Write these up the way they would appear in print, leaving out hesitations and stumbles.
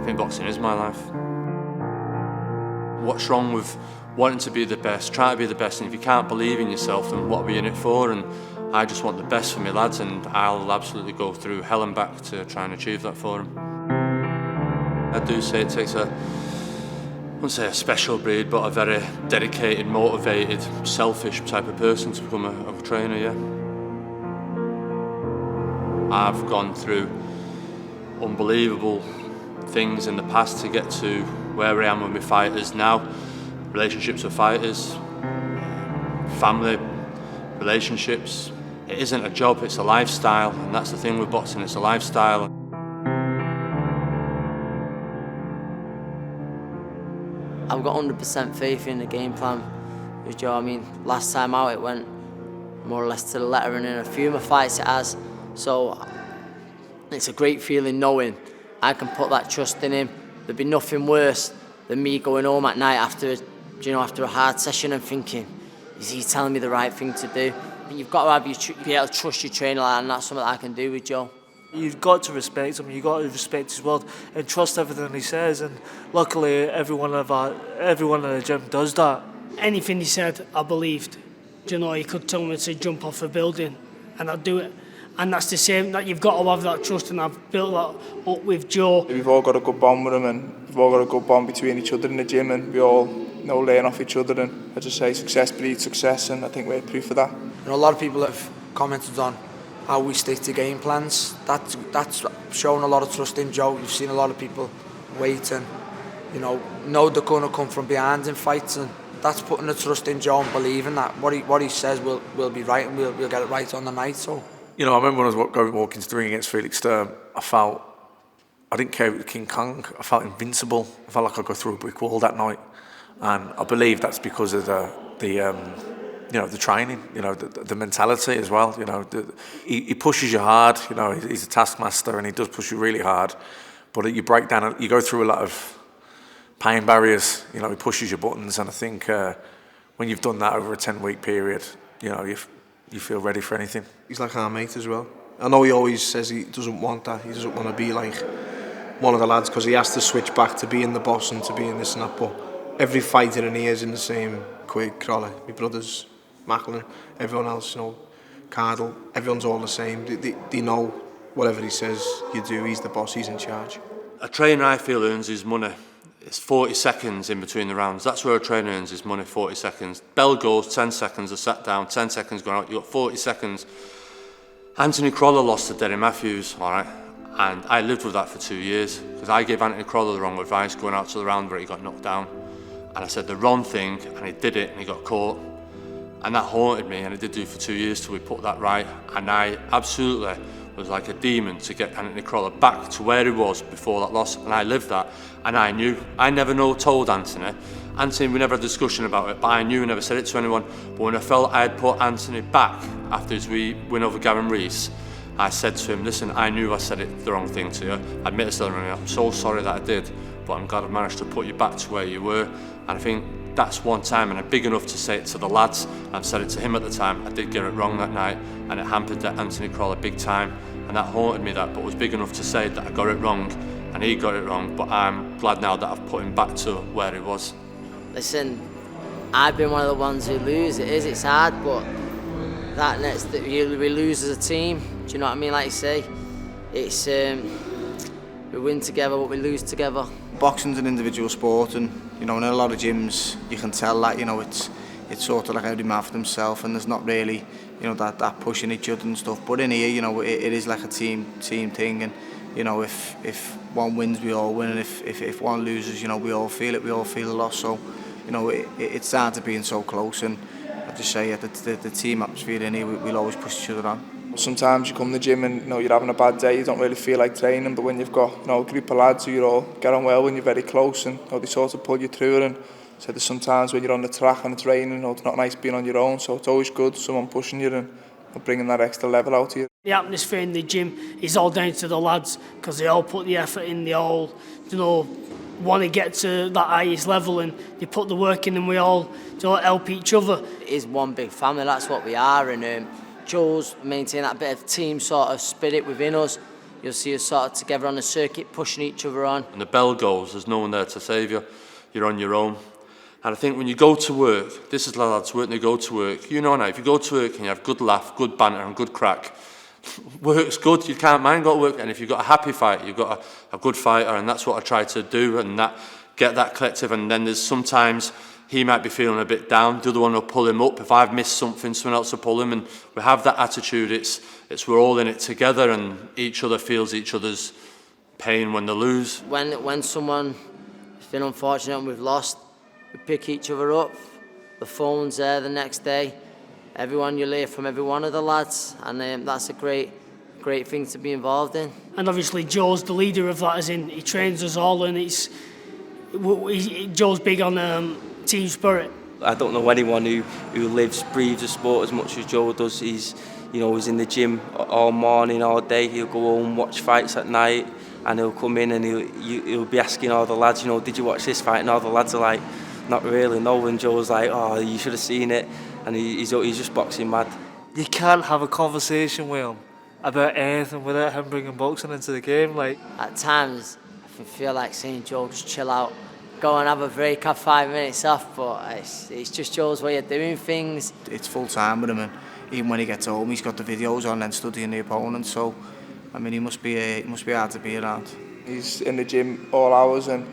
I think boxing is my life. What's wrong with wanting to be the best, try to be the best, and if you can't believe in yourself, then what are we in it for? And I just want the best for my lads, and I'll absolutely go through hell and back to try and achieve that for them. I do say it takes I wouldn't say a special breed, but a very dedicated, motivated, selfish type of person to become a trainer, yeah. I've gone through unbelievable things in the past to get to where I am with my fighters now. Relationships with fighters, family, relationships. It isn't a job, it's a lifestyle, and that's the thing with boxing, it's a lifestyle. I've got 100% faith in the game plan with Joe. I mean, last time out it went more or less to the letter, and in a few of my fights it has. So it's a great feeling knowing I can put that trust in him. There'd be nothing worse than me going home at night after a hard session and thinking, is he telling me the right thing to do? And you've got to be able to trust your trainer, and that's something that I can do with Joe. You've got to respect him, you've got to respect his word and trust everything he says, and luckily everyone in the gym does that. Anything he said, I believed. You know, he could tell me to jump off a building and I'd do it. And that's the same, that you've got to have that trust, and I've built that up with Joe. We've all got a good bond with him, and we've all got a good bond between each other in the gym, and we all learn off each other, and as I say, success breeds success, and I think we're proof of that. You know, a lot of people have commented on how we stick to game plans. That's shown a lot of trust in Joe. You've seen a lot of people wait and know they're going to come from behind in fights, and that's putting the trust in Joe and believing that what he says will be right, and we'll get it right on the night. So. You know, I remember when I was walking into the ring against Felix Sturm, I didn't care if it was King Kong, I felt invincible. I felt like I'd go through a brick wall that night. And I believe that's because of the training, the mentality as well. He pushes you hard, he's a taskmaster and he does push you really hard. But you break down, you go through a lot of pain barriers, he pushes your buttons. And I think when you've done that over a 10-week period, you feel ready for anything. He's like our mate as well. I know he always says he doesn't want that. He doesn't want to be like one of the lads because he has to switch back to being the boss and to being this and that. But every fighter in here is in the same Quigg, Crolla, my brothers, Macklin, everyone else, Cardle, everyone's all the same. They know whatever he says you do, he's the boss, he's in charge. A trainer, I feel, earns his money. It's 40 seconds in between the rounds. That's where a trainer earns his money, 40 seconds. Bell goes, 10 seconds, are sat down, 10 seconds going out, you've got 40 seconds. Anthony Crolla lost to Derry Matthews, all right? And I lived with that for 2 years because I gave Anthony Crolla the wrong advice going out to the round where he got knocked down. And I said the wrong thing, and he did it, and he got caught. And that haunted me, and it did do for 2 years till we put that right. And I absolutely was like a demon to get Anthony Crolla back to where he was before that loss, and I lived that. And I knew, I never told Anthony, we never had a discussion about it, but I knew, never said it to anyone. But when I felt I had put Anthony back after his win over Gavin Rees, I said to him, listen, I knew I said it the wrong thing to you. I admit it's the wrong thing. I'm so sorry that I did, but I'm glad I managed to put you back to where you were. And I think that's one time, and I'm big enough to say it to the lads. I've said it to him at the time. I did get it wrong that night, and it hampered that Anthony Crolla big time, and that haunted me, that, but was big enough to say that I got it wrong, and he got it wrong, but I'm glad now that I've put him back to where he was. Listen, I've been one of the ones who lose. It's hard, but we lose as a team. Do you know what I mean? Like you say, it's we win together, but we lose together. Boxing's an individual sport, and in a lot of gyms you can tell that it's sort of like every man for themselves, and there's not really that pushing each other and stuff. But in here, it is like a team thing, and if one wins, we all win, and if one loses, we all feel it. We all feel the loss. So it's down to being so close, and I just say the team atmosphere in here, we'll always push each other on. Sometimes you come to the gym and you're having a bad day, you don't really feel like training, but when you've got a group of lads who you all get on well when you're very close, and they sort of pull you through it. And so there's sometimes when you're on the track and it's raining, it's not nice being on your own, so it's always good someone pushing you and bringing that extra level out of you. The atmosphere in the gym is all down to the lads because they all put the effort in, they all want to get to that highest level, and they put the work in, and we all help each other. It is one big family, that's what we are, and Joe's maintained that bit of team sort of spirit within us. you'll see us sort of together on the circuit, pushing each other on. And the bell goes, there's no one there to save you. You're on your own. And I think when you go to work, this is lads when they go to work. You know now, if you go to work and you have good laugh, good banter and good crack, work's good, you can't mind going to work. And if you've got a happy fighter, you've got a good fighter, and that's what I try to do, and that get that collective. And then there's sometimes he might be feeling a bit down, the other one will pull him up. If I've missed something, someone else will pull him, and we have that attitude. It's we're all in it together, and each other feels each other's pain when they lose. When someone has been unfortunate and we've lost, we pick each other up. The phone's there the next day. Everyone you'll hear from every one of the lads, and that's a great thing to be involved in. And obviously Joe's the leader of that, as in he trains us all, and Joe's big on team spirit. I don't know anyone who lives, breathes the sport as much as Joe does. He's in the gym all morning, all day. He'll go home, watch fights at night, and he'll come in and he'll be asking all the lads, did you watch this fight? And all the lads are like, not really, no. And Joe's like, oh, you should have seen it. And he's just boxing mad. You can't have a conversation with him about anything without him bringing boxing into the game. Like, at times, I feel like saying, Joe, just chill out, go and have a break, have 5 minutes off. But it's just Joe's way of doing things. It's full time with him, and even when he gets home, he's got the videos on and studying the opponent. So, I mean, he must be hard to be around. He's in the gym all hours, and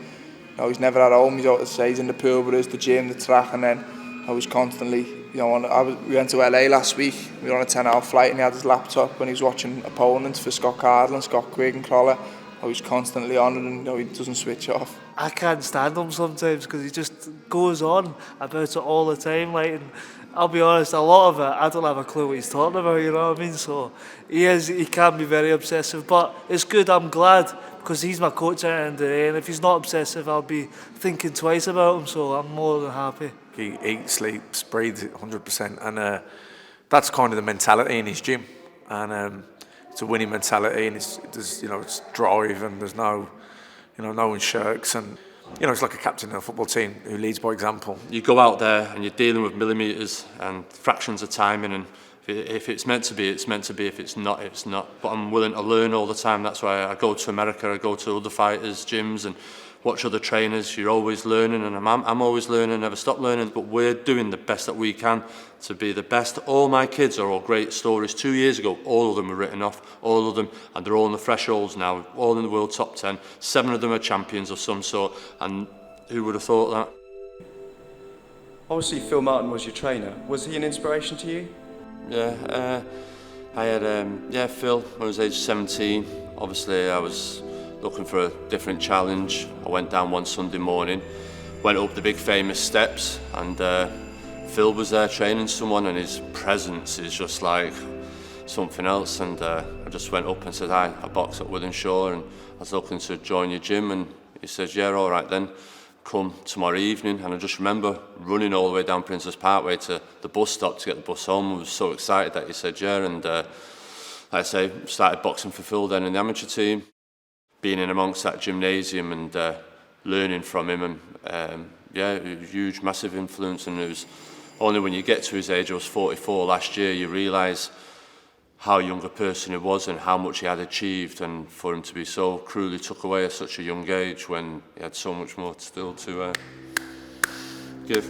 he's never at home. He's out to say he's in the pool with us, the gym, the track, and then I was constantly, we went to LA last week. We were on a 10-hour flight, and he had his laptop and he was watching opponents for Cardle Scott Quigg and Crolla. I was constantly on, and he doesn't switch off. I can't stand him sometimes because he just goes on about it all the time. Like, and I'll be honest, a lot of it, I don't have a clue what he's talking about, you know what I mean? So he can be very obsessive, but it's good, I'm glad, because he's my coach at the end of the day, and if he's not obsessive, I'll be thinking twice about him, so I'm more than happy. He eats, sleeps, breathes it 100%, and that's kind of the mentality in his gym, and it's a winning mentality, and it's drive, and there's no one shirks, and it's like a captain of a football team who leads by example. You go out there and you're dealing with millimetres and fractions of timing, and if it's meant to be, it's meant to be. If it's not, it's not. But I'm willing to learn all the time. That's why I go to America, I go to other fighters' gyms and watch other trainers. You're always learning, and I'm always learning, never stop learning. But we're doing the best that we can to be the best. All my kids are all great stories. 2 years ago, all of them were written off, all of them, and they're all in the thresholds now, all in the world top 10. 7 of them are champions of some sort, and who would have thought that? Obviously, Phil Martin was your trainer. Was he an inspiration to you? Yeah, I had Phil when I was age 17. Obviously, I was looking for a different challenge. I went down one Sunday morning, went up the big famous steps, and Phil was there training someone, and his presence is just like something else. And I just went up and said, hi, I box at Wythenshawe, and I was looking to join your gym. And he said, yeah, all right then, come tomorrow evening. And I just remember running all the way down Princess Parkway to the bus stop to get the bus home. I was so excited that he said yeah, and like I say, started boxing for Phil then in the amateur team. Being in amongst that gymnasium and learning from him, and huge, massive influence. And it was only when you get to his age, I was 44 last year, you realise how young a person he was and how much he had achieved, and for him to be so cruelly took away at such a young age when he had so much more still to give.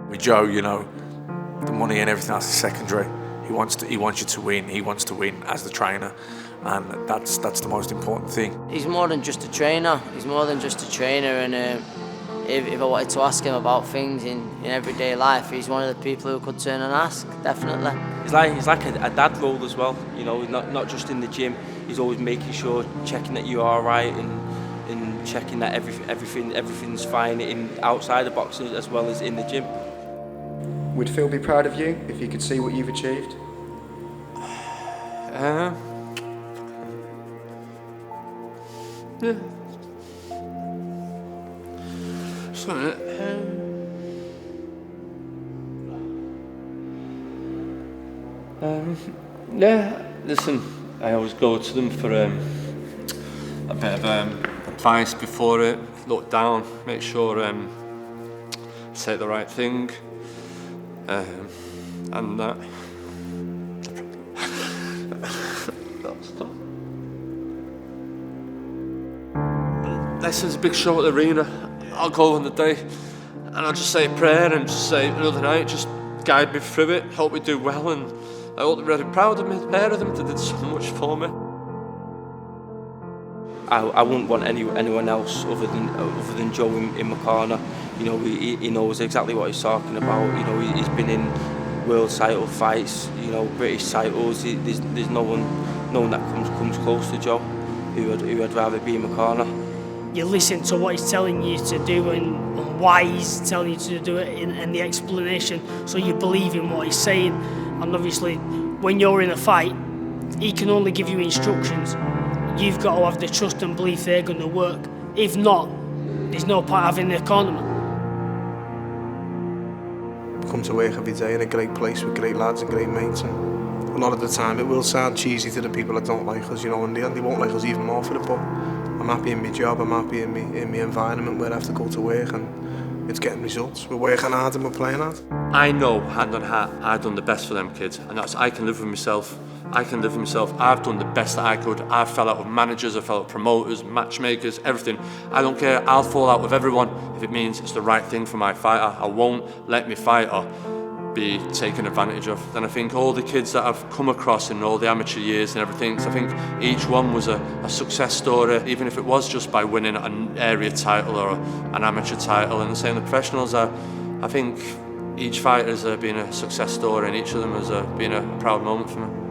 With Joe, the money and everything else is secondary. He wants you to win. He wants to win as the trainer, and that's the most important thing. He's more than just a trainer. And if I wanted to ask him about things in everyday life, he's one of the people who could turn and ask, definitely. He's like a dad role as well, not just in the gym. He's always making sure, checking that you're all right, and checking that everything's fine outside the boxing as well as in the gym. Would Phil be proud of you if he could see what you've achieved? Yeah. Just a minute. Listen, I always go to them for a bit of advice before it. Look down, make sure say the right thing, and that. unless there's a big show at the arena, I'll go on the day and I'll just say a prayer and just say another night, just guide me through it, help me do well, and I hope they're really proud of me. The pair of them, they did so much for me. I wouldn't want anyone else other than Joe in my corner. You know, he knows exactly what he's talking about. You know, he's been in world title fights, you know, British titles. There's no one that comes close to Joe who I'd rather be in my corner. You listen to what he's telling you to do and why he's telling you to do it and the explanation, so you believe in what he's saying. And obviously, when you're in a fight, he can only give you instructions. You've got to have the trust and belief they're going to work. If not, there's no point having the cornerman. Come to work every day in a great place with great lads and great mates, and a lot of the time it will sound cheesy to the people that don't like us, you know, and they won't like us even more for it, but I'm happy in my job, I'm happy in my environment where I have to go to work, and it's getting results. We're working hard and we're playing hard. I know, hand on heart, I've done the best for them kids, and that's, I can live with myself. I've done the best that I could. I've fell out with managers, I've fell out with promoters, matchmakers, everything. I don't care, I'll fall out with everyone if it means it's the right thing for my fighter. I won't let my fighter be taken advantage of. And I think all the kids that I've come across in all the amateur years and everything, I think each one was a success story, even if it was just by winning an area title or an amateur title. And the same, the professionals, I think each fighter has been a success story, and each of them has been a proud moment for me.